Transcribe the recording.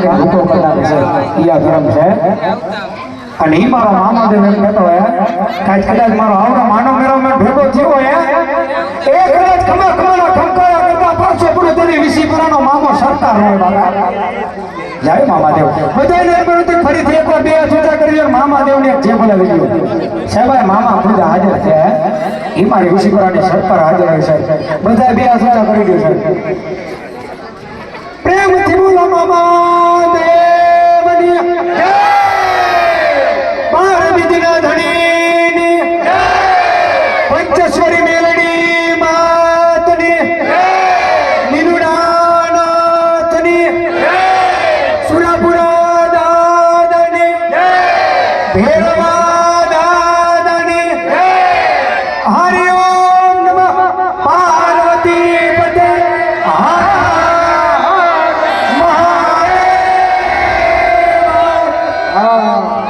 ભૂતો કરનાર છે ઈયા ધર્મ છે અને ઈ મારો મામાદેવ એમ કહેતો હે કાજ કદાચ મારો આવડો માનવ મેળામાં ભેગો થયો હે એક રાત ખમા ખમકાયા કરતા પાછો પૂરો તેની વિસીપરાનો મામો સરકાર હોય બાબા જય મામાદેવ બધાને એમ ફરીથી એકવાર બે જુદા કરી મામાદેવને એક જે બોલાવી ગયો સાહેબ મામા ખુદ હાજર છે ઈ મારી વિસીપરાની સરકાર હાજર હોય છે બધા બે જુદા કરી દો છે પ્રેમથી બોલો મામાદેવની જય બાર વિધિના ધણીની પંચેશ્વરી મેલડી માતની નીલુડાનાથની સુરાપુરા દાદાની ભેરવા દાદાની હરિ ઓમ નમઃ પાર્વતી પતે મહાદેવ